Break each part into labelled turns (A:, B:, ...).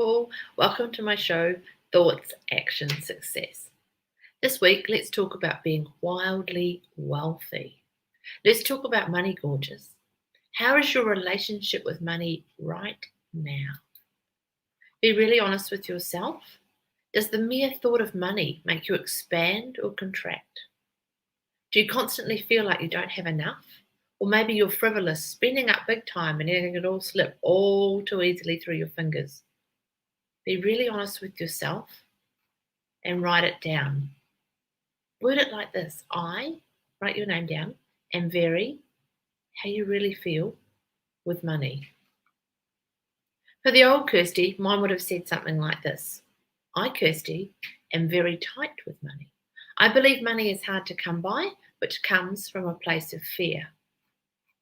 A: beautiful. Welcome to my show, Thoughts, Action, Success. This week, let's talk about being wildly wealthy. Let's talk about money, gorgeous. How is your relationship with money right now? Be really honest with yourself. Does the mere thought of money make you expand or contract? Do you constantly feel like you don't have enough? Or maybe you're frivolous, spending up big time and letting it all slip all too easily through your fingers. Be really honest with yourself and write it down. Word it like this. Write your name down, am very, how you really feel with money. For the old Kirstie, mine would have said something like this. I, Kirstie, am very tight with money. I believe money is hard to come by, which comes from a place of fear.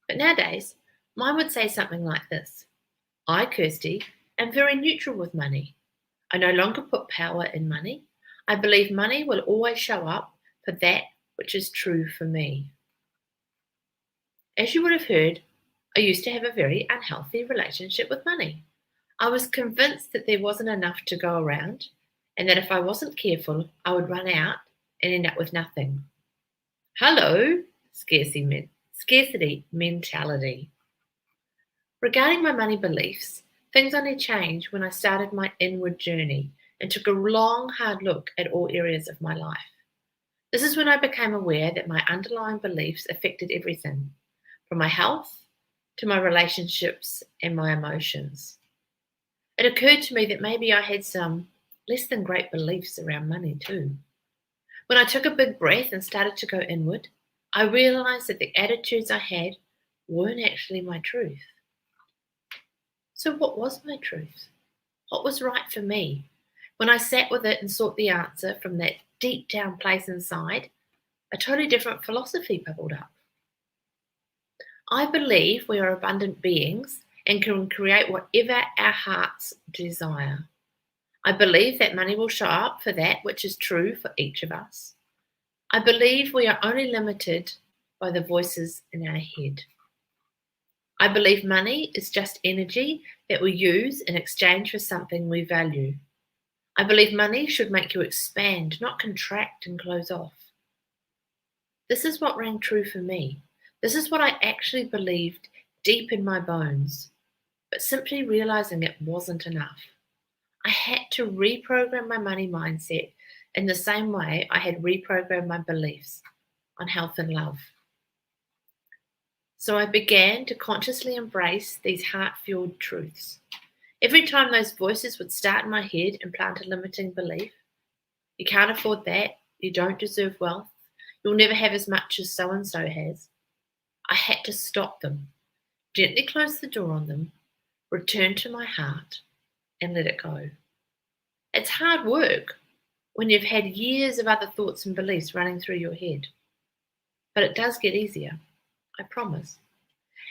A: But nowadays, mine would say something like this. I, Kirstie, am very neutral with money. I no longer put power in money. I believe money will always show up for that which is true for me. As you would have heard, I used to have a very unhealthy relationship with money. I was convinced that there wasn't enough to go around and that if I wasn't careful, I would run out and end up with nothing. Hello, scarcity mentality. Regarding my money beliefs, things only changed when I started my inward journey and took a long, hard look at all areas of my life. This is when I became aware that my underlying beliefs affected everything, from my health to my relationships and my emotions. It occurred to me that maybe I had some less than great beliefs around money too. When I took a big breath and started to go inward, I realized that the attitudes I had weren't actually my truth. So what was my truth? What was right for me? When I sat with it and sought the answer from that deep down place inside, a totally different philosophy bubbled up. I believe we are abundant beings and can create whatever our hearts desire. I believe that money will show up for that which is true for each of us. I believe we are only limited by the voices in our head. I believe money is just energy that we use in exchange for something we value. I believe money should make you expand, not contract and close off. This is what rang true for me. This is what I actually believed deep in my bones, but simply realizing it wasn't enough. I had to reprogram my money mindset in the same way I had reprogrammed my beliefs on health and love. So I began to consciously embrace these heart-fueled truths. Every time those voices would start in my head and plant a limiting belief, you can't afford that, you don't deserve wealth, you'll never have as much as so-and-so has, I had to stop them, gently close the door on them, return to my heart, and let it go. It's hard work when you've had years of other thoughts and beliefs running through your head. But it does get easier, I promise.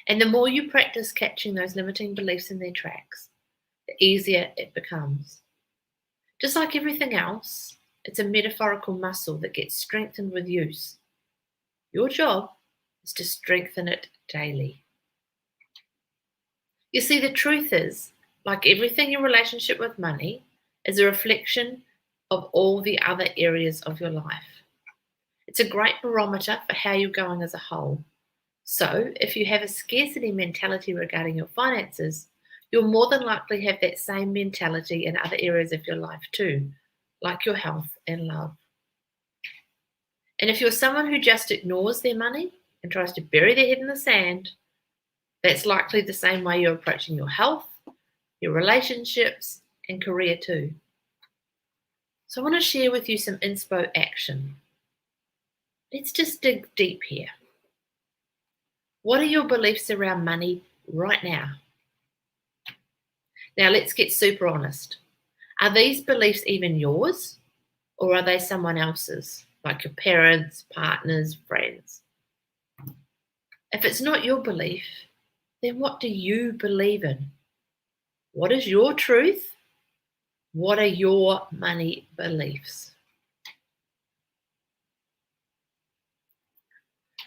A: And the more you practice catching those limiting beliefs in their tracks, the easier it becomes. Just like everything else, it's a metaphorical muscle that gets strengthened with use. Your job is to strengthen it daily. You see, the truth is, like everything in relationship with money, is a reflection of all the other areas of your life. It's a great barometer for how you're going as a whole. So, if you have a scarcity mentality regarding your finances, you'll more than likely have that same mentality in other areas of your life too, like your health and love. And if you're someone who just ignores their money and tries to bury their head in the sand, that's likely the same way you're approaching your health, your relationships, and career too. So I want to share with you some inspo action. Let's just dig deep here. What are your beliefs around money right now? Now let's get super honest. Are these beliefs even yours, or are they someone else's, like your parents, partners, friends? If it's not your belief, then what do you believe in? What is your truth? What are your money beliefs?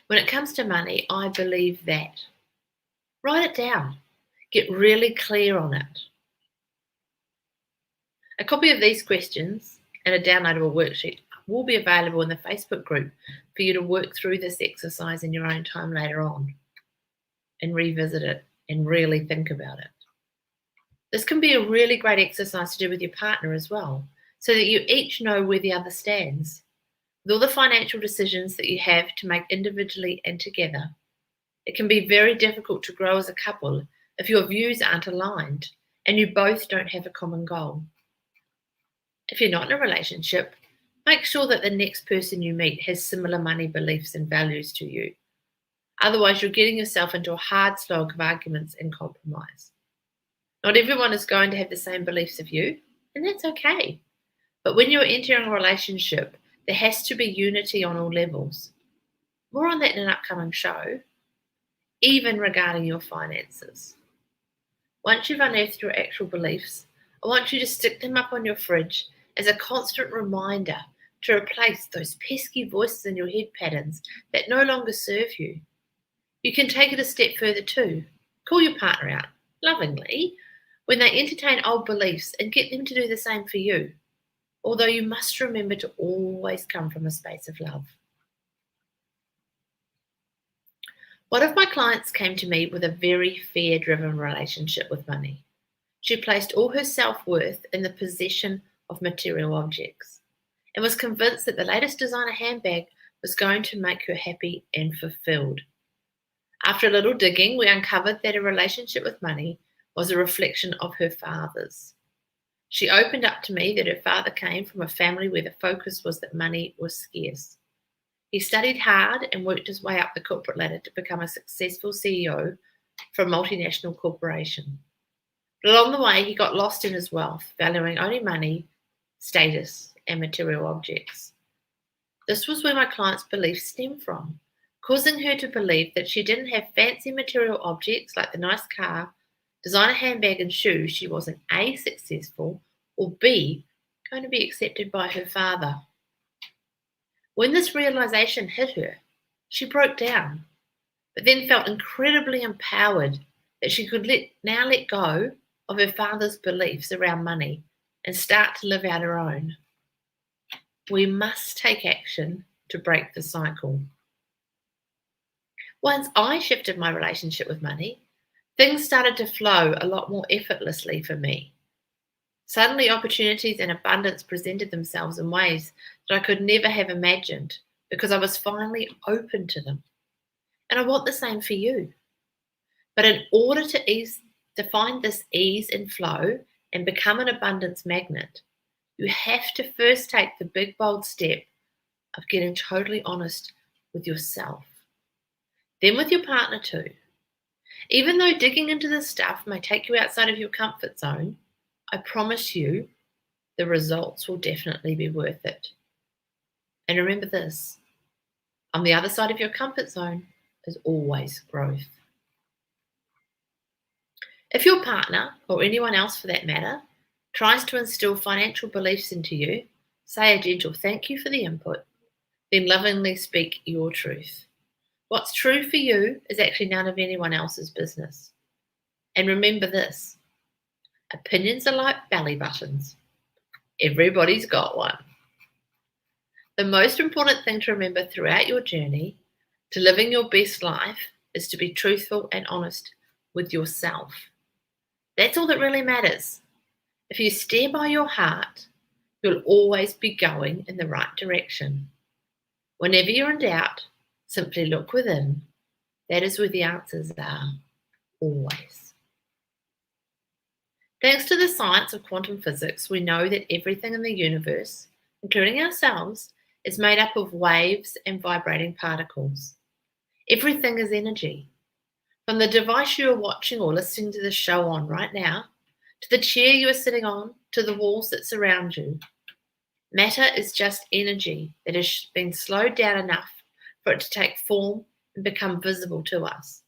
A: When it comes to money, I believe that. Write it down. Get really clear on it. A copy of these questions and a downloadable worksheet will be available in the Facebook group for you to work through this exercise in your own time later on and revisit it and really think about it. This can be a really great exercise to do with your partner as well, so that you each know where the other stands. With all the financial decisions that you have to make individually and together, it can be very difficult to grow as a couple if your views aren't aligned and you both don't have a common goal. If you're not in a relationship, make sure that the next person you meet has similar money beliefs and values to you. Otherwise, you're getting yourself into a hard slog of arguments and compromise. Not everyone is going to have the same beliefs as you, and that's okay. But when you're entering a relationship, there has to be unity on all levels. More on that in an upcoming show, even regarding your finances. Once you've unearthed your actual beliefs, I want you to stick them up on your fridge as a constant reminder to replace those pesky voices in your head patterns that no longer serve you. You can take it a step further too. Call your partner out, lovingly, when they entertain old beliefs and get them to do the same for you. Although you must remember to always come from a space of love. One of my clients came to me with a very fear-driven relationship with money. She placed all her self-worth in the possession of material objects and was convinced that the latest designer handbag was going to make her happy and fulfilled. After a little digging, we uncovered that her relationship with money was a reflection of her father's. She opened up to me that her father came from a family where the focus was that money was scarce. He studied hard and worked his way up the corporate ladder to become a successful CEO for a multinational corporation. But along the way, he got lost in his wealth, valuing only money, status, and material objects. This was where my client's beliefs stemmed from, causing her to believe that she didn't have fancy material objects like the nice car, designer handbag, and shoes. She wasn't A, successful, or B, going to be accepted by her father. When this realization hit her, she broke down, but then felt incredibly empowered that she could now let go of her father's beliefs around money and start to live out her own. We must take action to break the cycle. Once I shifted my relationship with money, things started to flow a lot more effortlessly for me. Suddenly, opportunities and abundance presented themselves in ways that I could never have imagined because I was finally open to them. And I want the same for you. But in order to find this ease and flow and become an abundance magnet, you have to first take the big, bold step of getting totally honest with yourself. Then with your partner too. Even though digging into this stuff may take you outside of your comfort zone, I promise you the results will definitely be worth it. And remember this, on the other side of your comfort zone is always growth. If your partner, or anyone else for that matter, tries to instill financial beliefs into you, say a gentle thank you for the input, then lovingly speak your truth. What's true for you is actually none of anyone else's business. And remember this, opinions are like belly buttons. Everybody's got one. The most important thing to remember throughout your journey to living your best life is to be truthful and honest with yourself. That's all that really matters. If you steer by your heart, you'll always be going in the right direction. Whenever you're in doubt, simply look within. That is where the answers are, always. Thanks to the science of quantum physics, we know that everything in the universe, including ourselves, is made up of waves and vibrating particles. Everything is energy. From the device you are watching or listening to the show on right now, to the chair you are sitting on, to the walls that surround you. Matter is just energy that has been slowed down enough for it to take form and become visible to us.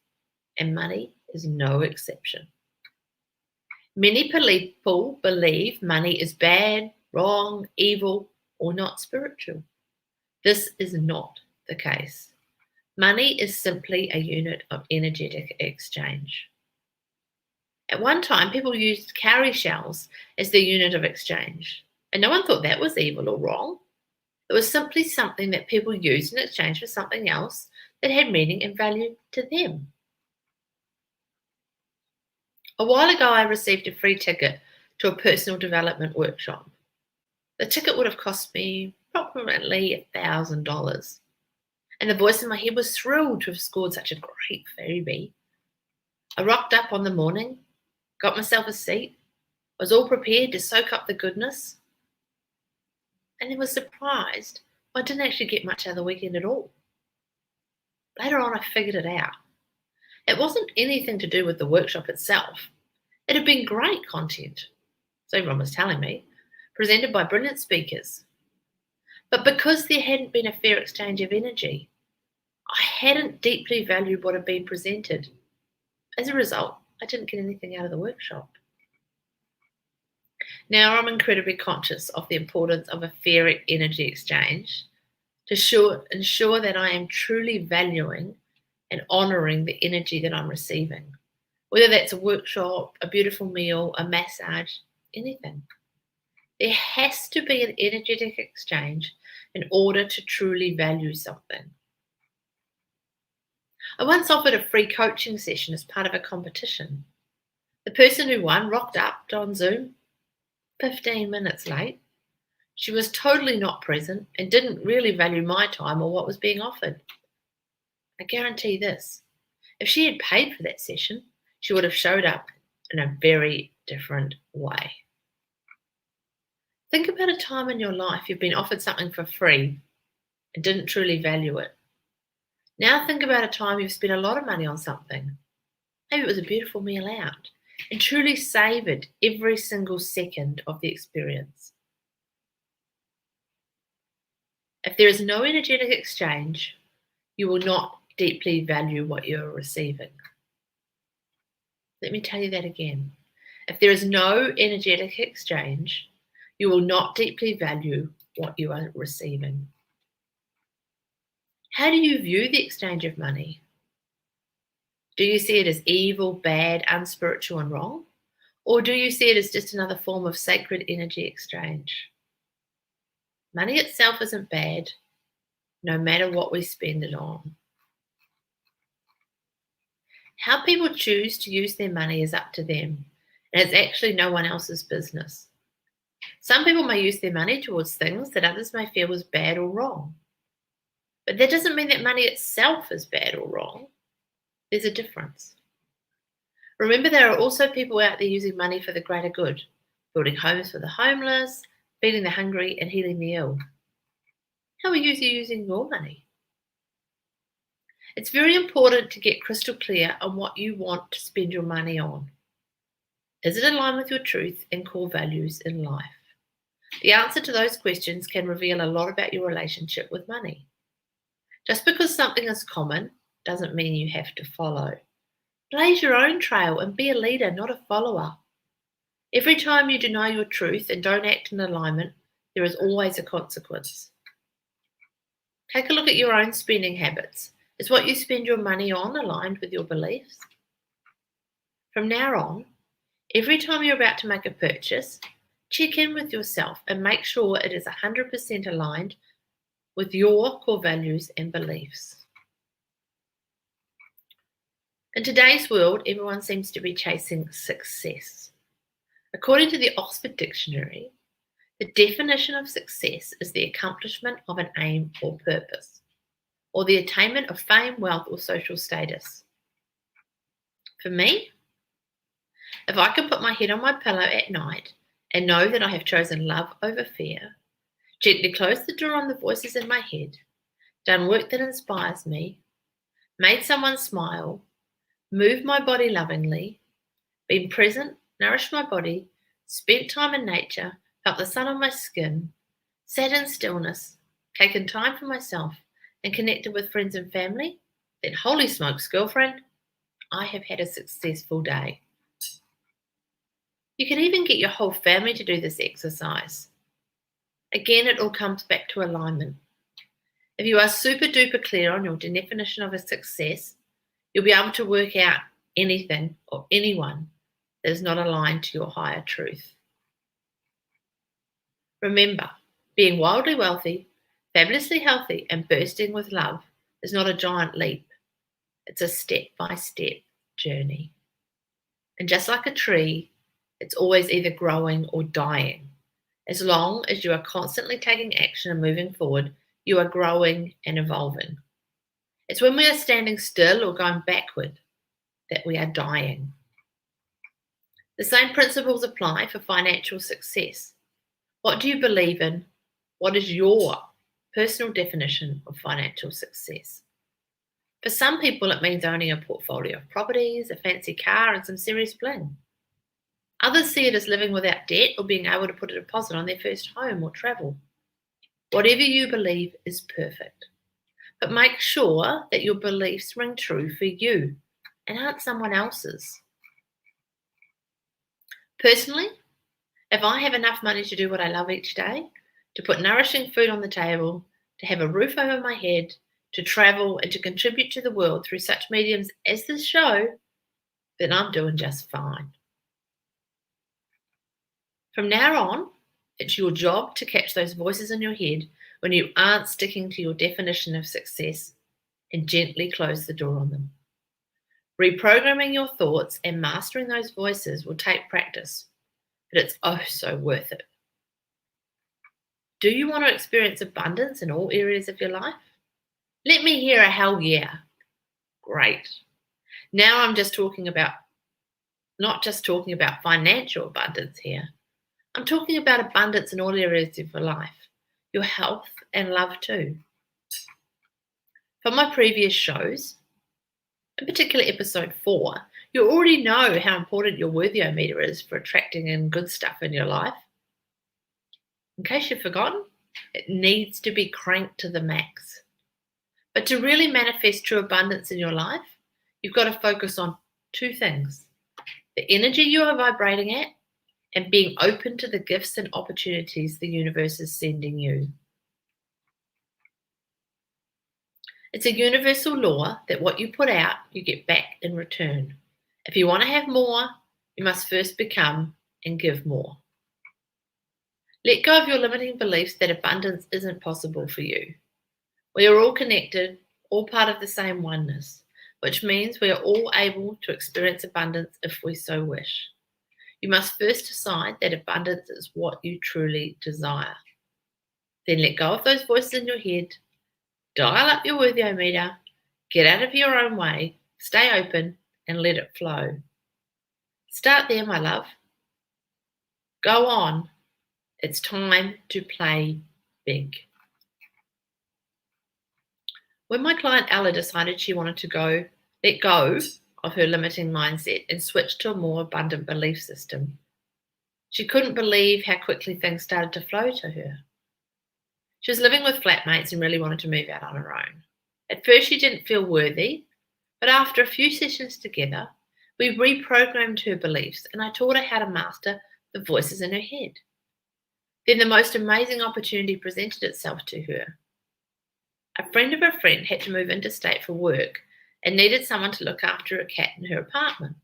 A: And money is no exception. Many people believe money is bad, wrong, evil, or not spiritual. This is not the case. Money is simply a unit of energetic exchange. At one time, people used cowrie shells as their unit of exchange, and no one thought that was evil or wrong. It was simply something that people used in exchange for something else that had meaning and value to them. A while ago, I received a free ticket to a personal development workshop. The ticket would have cost me approximately $1,000. And the voice in my head was thrilled to have scored such a great freebie. I rocked up on the morning, got myself a seat, was all prepared to soak up the goodness, and then was surprised I didn't actually get much out of the weekend at all. Later on, I figured it out. It wasn't anything to do with the workshop itself. It had been great content, so everyone was telling me, presented by brilliant speakers. But because there hadn't been a fair exchange of energy, I hadn't deeply valued what had been presented. As a result, I didn't get anything out of the workshop. Now I'm incredibly conscious of the importance of a fair energy exchange to ensure that I am truly valuing and honouring the energy that I'm receiving, whether that's a workshop, a beautiful meal, a massage, anything. There has to be an energetic exchange in order to truly value something. I once offered a free coaching session as part of a competition. The person who won rocked up on Zoom 15 minutes late. She was totally not present and didn't really value my time or what was being offered. I guarantee this, if she had paid for that session, she would have showed up in a very different way. Think about a time in your life you've been offered something for free and didn't truly value it. Now think about a time you've spent a lot of money on something. Maybe it was a beautiful meal out and truly savoured every single second of the experience. If there is no energetic exchange, you will not deeply value what you are receiving. Let me tell you that again. If there is no energetic exchange, you will not deeply value what you are receiving. How do you view the exchange of money? Do you see it as evil, bad, unspiritual, and wrong? Or do you see it as just another form of sacred energy exchange? Money itself isn't bad, no matter what we spend it on. How people choose to use their money is up to them, and it's actually no one else's business. Some people may use their money towards things that others may feel was bad or wrong. But that doesn't mean that money itself is bad or wrong. There's a difference. Remember, there are also people out there using money for the greater good, building homes for the homeless, feeding the hungry, and healing the ill. How are you using your money? It's very important to get crystal clear on what you want to spend your money on. Is it in line with your truth and core values in life? The answer to those questions can reveal a lot about your relationship with money. Just because something is common doesn't mean you have to follow. Blaze your own trail and be a leader, not a follower. Every time you deny your truth and don't act in alignment, there is always a consequence. Take a look at your own spending habits. Is what you spend your money on aligned with your beliefs? From now on, every time you're about to make a purchase, check in with yourself and make sure it is 100% aligned with your core values and beliefs. In today's world, everyone seems to be chasing success. According to the Oxford Dictionary, the definition of success is the accomplishment of an aim or purpose, or the attainment of fame, wealth, or social status. For me, if I can put my head on my pillow at night and know that I have chosen love over fear, gently close the door on the voices in my head, done work that inspires me, made someone smile, moved my body lovingly, been present, nourished my body, spent time in nature, felt the sun on my skin, sat in stillness, taken time for myself, and connected with friends and family, then holy smokes, girlfriend, I have had a successful day. You can even get your whole family to do this exercise. Again, it all comes back to alignment. If you are super duper clear on your definition of a success, you'll be able to work out anything or anyone that is not aligned to your higher truth. Remember, being wildly wealthy, fabulously healthy, and bursting with love is not a giant leap. It's a step-by-step journey. And just like a tree, it's always either growing or dying. As long as you are constantly taking action and moving forward, you are growing and evolving. It's when we are standing still or going backward that we are dying. The same principles apply for financial success. What do you believe in? What is your personal definition of financial success? For some people, it means owning a portfolio of properties, a fancy car, and some serious bling. Others see it as living without debt or being able to put a deposit on their first home or travel. Whatever you believe is perfect. But make sure that your beliefs ring true for you and aren't someone else's. Personally, if I have enough money to do what I love each day, to put nourishing food on the table, to have a roof over my head, to travel and to contribute to the world through such mediums as this show, then I'm doing just fine. From now on, it's your job to catch those voices in your head when you aren't sticking to your definition of success and gently close the door on them. Reprogramming your thoughts and mastering those voices will take practice, but it's oh so worth it. Do you want to experience abundance in all areas of your life? Let me hear a hell yeah. Great. Now I'm not just talking about financial abundance here. I'm talking about abundance in all areas of your life, your health and love too. From my previous shows, in particular episode 4, you already know how important your worthiometer is for attracting in good stuff in your life. In case you've forgotten, it needs to be cranked to the max. But to really manifest true abundance in your life, you've got to focus on 2 things: the energy you are vibrating at and being open to the gifts and opportunities the universe is sending you. It's a universal law that what you put out, you get back in return. If you want to have more, you must first become and give more. Let go of your limiting beliefs that abundance isn't possible for you. We are all connected, all part of the same oneness, which means we are all able to experience abundance if we so wish. You must first decide that abundance is what you truly desire. Then let go of those voices in your head, dial up your worthiometer, get out of your own way, stay open, and let it flow. Start there, my love. Go on. It's time to play big. When my client Ella decided she wanted to let go of her limiting mindset and switch to a more abundant belief system, she couldn't believe how quickly things started to flow to her. She was living with flatmates and really wanted to move out on her own. At first, she didn't feel worthy, but after a few sessions together, we reprogrammed her beliefs and I taught her how to master the voices in her head. Then the most amazing opportunity presented itself to her. A friend of a friend had to move interstate for work and needed someone to look after a cat in her apartment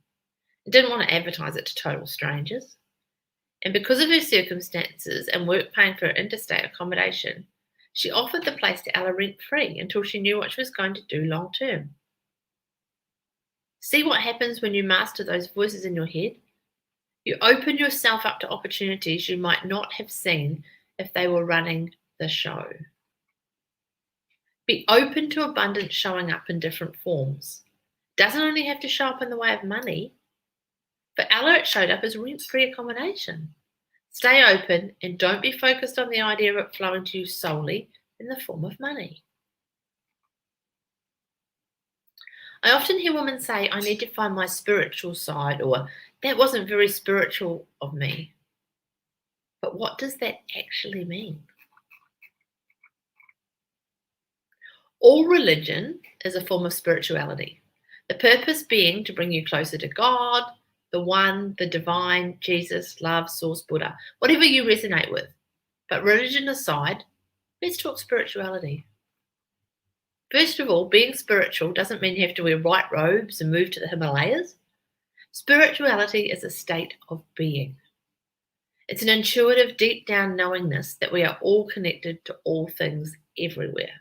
A: and didn't want to advertise it to total strangers. And because of her circumstances and work paying for her interstate accommodation, she offered the place to Ella rent-free until she knew what she was going to do long term. See what happens when you master those voices in your head? You open yourself up to opportunities you might not have seen if they were running the show. Be open to abundance showing up in different forms. Doesn't only have to show up in the way of money. For Ella, it showed up as rent-free accommodation. Stay open and don't be focused on the idea of it flowing to you solely in the form of money. I often hear women say, I need to find my spiritual side, or that wasn't very spiritual of me. But what does that actually mean? All religion is a form of spirituality, the purpose being to bring you closer to God, the one, the divine, Jesus, love, source, Buddha, whatever you resonate with. But religion aside, let's talk spirituality. First of all, being spiritual doesn't mean you have to wear white robes and move to the Himalayas. Spirituality is a state of being. It's an intuitive, deep down knowingness that we are all connected to all things everywhere.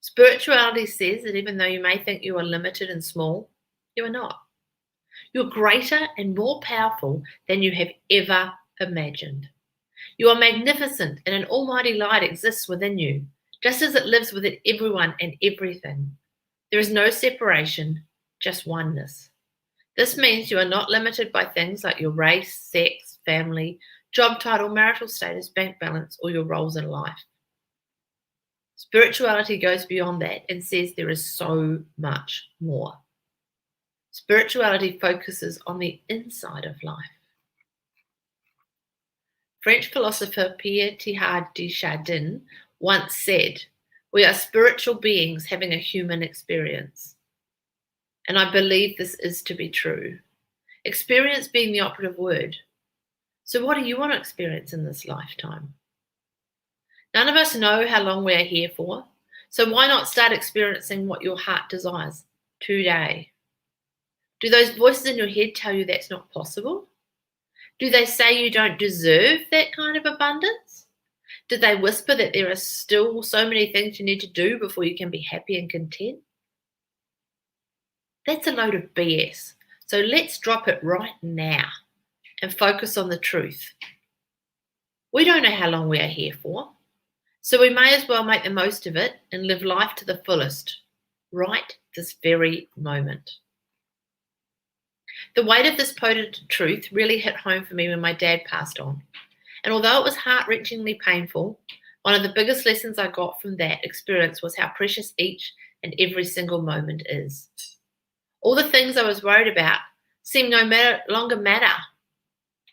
A: Spirituality says that even though you may think you are limited and small, you are not. You're greater and more powerful than you have ever imagined. You are magnificent, and an almighty light exists within you, just as it lives within everyone and everything. There is no separation, just oneness. This means you are not limited by things like your race, sex, family, job title, marital status, bank balance, or your roles in life. Spirituality goes beyond that and says there is so much more. Spirituality focuses on the inside of life. French philosopher Pierre Teilhard de Chardin once said, "We are spiritual beings having a human experience." And I believe this is to be true. Experience being the operative word. So what do you want to experience in this lifetime? None of us know how long we are here for, so why not start experiencing what your heart desires today? Do those voices in your head tell you that's not possible? Do they say you don't deserve that kind of abundance? Do they whisper that there are still so many things you need to do before you can be happy and content? That's a load of BS. So let's drop it right now and focus on the truth. We don't know how long we are here for, so we may as well make the most of it and live life to the fullest, right this very moment. The weight of this potent truth really hit home for me when my dad passed on. And although it was heart-wrenchingly painful, one of the biggest lessons I got from that experience was how precious each and every single moment is. All the things I was worried about seem no longer matter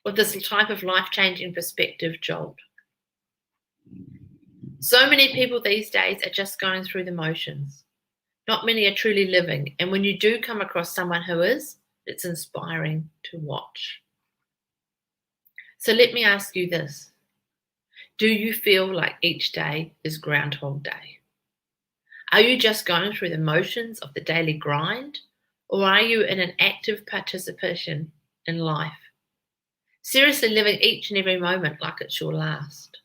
A: with this type of life-changing perspective jolt. So many people these days are just going through the motions. Not many are truly living, and when you do come across someone who is, it's inspiring to watch. So let me ask you this. Do you feel like each day is Groundhog Day? Are you just going through the motions of the daily grind, or are you in an active participation in life? Seriously living each and every moment like it's your last.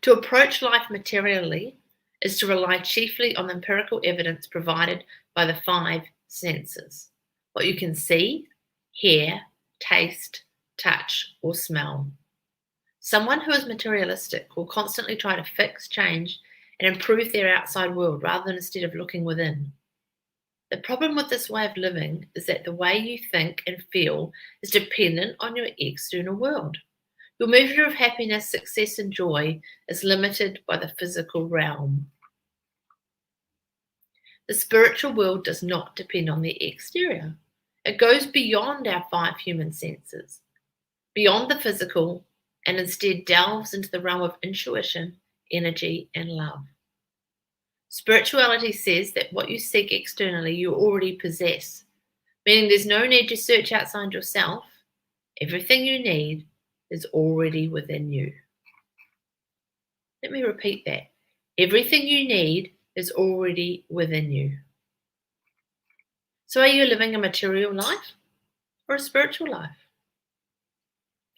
A: To approach life materially is to rely chiefly on the empirical evidence provided by the 5 senses. What you can see, hear, taste, touch, or smell. Someone who is materialistic will constantly try to fix, change, and improve their outside world rather than instead of looking within. The problem with this way of living is that the way you think and feel is dependent on your external world. Your measure of happiness, success, and joy is limited by the physical realm. The spiritual world does not depend on the exterior. It goes beyond our 5 human senses, beyond the physical, and instead delves into the realm of intuition, energy, and love. Spirituality says that what you seek externally you already possess, meaning there's no need to search outside yourself. Everything you need is already within you. Let me repeat that. Everything you need is already within you. So are you living a material life or a spiritual life?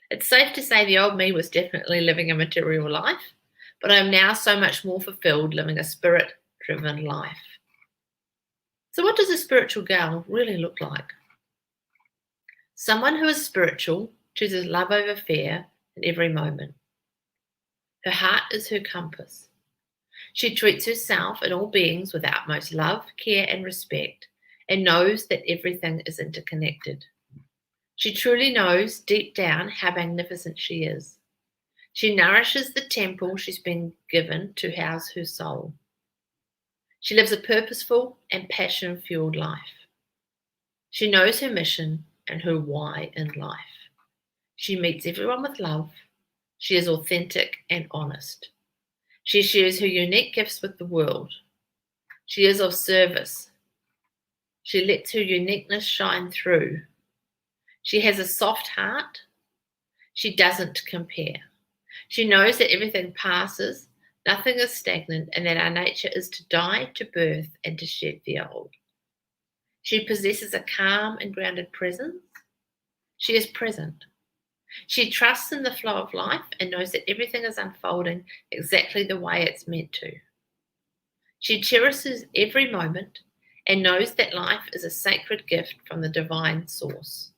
A: It's safe to say the old me was definitely living a material life, but I am now so much more fulfilled living a spirit-driven life. So what does a spiritual gal really look like? Someone who is spiritual chooses love over fear in every moment. Her heart is her compass. She treats herself and all beings with utmost love, care, and respect, and knows that everything is interconnected. She truly knows deep down how magnificent she is. She nourishes the temple she's been given to house her soul. She lives a purposeful and passion-fueled life. She knows her mission and her why in life. She meets everyone with love. She is authentic and honest. She shares her unique gifts with the world. She is of service. She lets her uniqueness shine through. She has a soft heart. She doesn't compare. She knows that everything passes, nothing is stagnant, and that our nature is to die, to birth, and to shed the old. She possesses a calm and grounded presence. She is present. She trusts in the flow of life and knows that everything is unfolding exactly the way it's meant to. She cherishes every moment and knows that life is a sacred gift from the divine source.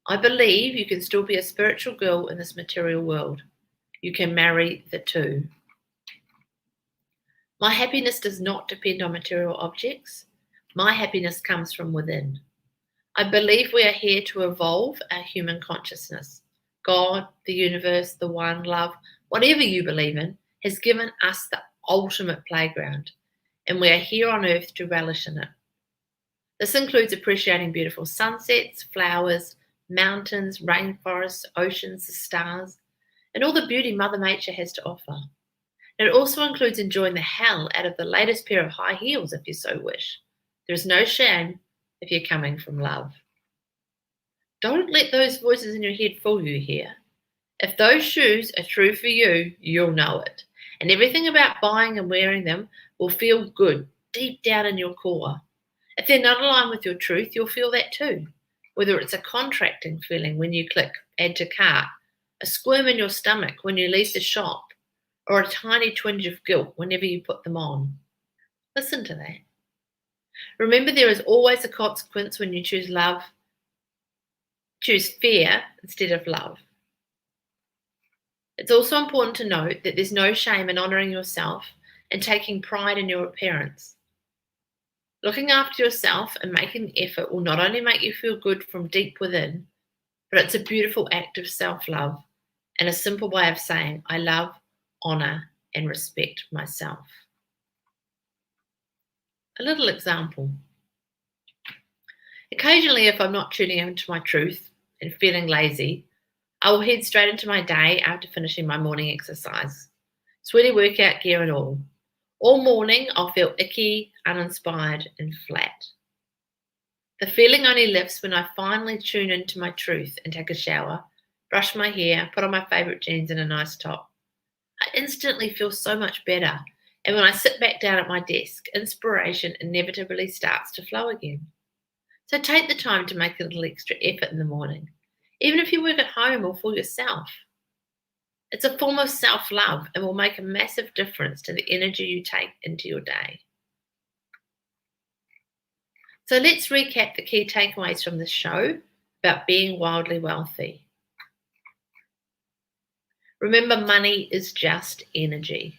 A: I believe you can still be a spiritual girl in this material world. You can marry the two. My happiness does not depend on material objects. My happiness comes from within. I believe we are here to evolve our human consciousness. God, the universe, the one, love, whatever you believe in, has given us the ultimate playground, and we are here on earth to relish in it. This includes appreciating beautiful sunsets, flowers, mountains, rainforests, oceans, the stars, and all the beauty Mother Nature has to offer. It also includes enjoying the hell out of the latest pair of high heels if you so wish. There is no shame if you're coming from love. Don't let those voices in your head fool you here. If those shoes are true for you, you'll know it. And everything about buying and wearing them will feel good deep down in your core. If they're not aligned with your truth, you'll feel that too. Whether it's a contracting feeling when you click add to cart, a squirm in your stomach when you leave the shop, or a tiny twinge of guilt whenever you put them on. Listen to that. Remember, there is always a consequence when you choose fear instead of love. It's also important to note that there's no shame in honouring yourself and taking pride in your appearance. Looking after yourself and making the effort will not only make you feel good from deep within, but it's a beautiful act of self-love and a simple way of saying, I love, honour, and respect myself. A little example. Occasionally, if I'm not tuning into my truth and feeling lazy, I will head straight into my day after finishing my morning exercise. Sweaty workout gear and all. All morning, I'll feel icky, uninspired, and flat. The feeling only lifts when I finally tune into my truth and take a shower, brush my hair, put on my favourite jeans and a nice top. I instantly feel so much better, and when I sit back down at my desk, inspiration inevitably starts to flow again. So take the time to make a little extra effort in the morning, even if you work at home or for yourself. It's a form of self-love and will make a massive difference to the energy you take into your day. So let's recap the key takeaways from this show about being wildly wealthy. Remember, money is just energy.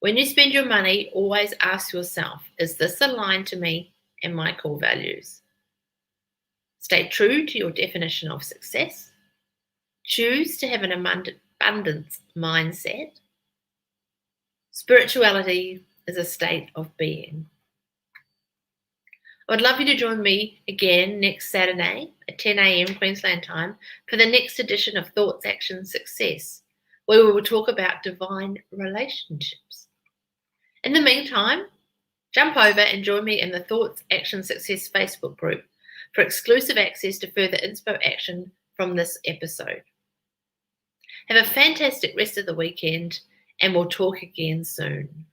A: When you spend your money, always ask yourself, is this aligned to me and my core values? Stay true to your definition of success. Choose to have an abundance mindset. Spirituality is a state of being. I would love you to join me again next Saturday at 10 a.m. Queensland time for the next edition of Thoughts, Action, Success, where we will talk about divine relationships. In the meantime, jump over and join me in the Thoughts, Action, Success Facebook group for exclusive access to further inspo action from this episode. Have a fantastic rest of the weekend, and we'll talk again soon.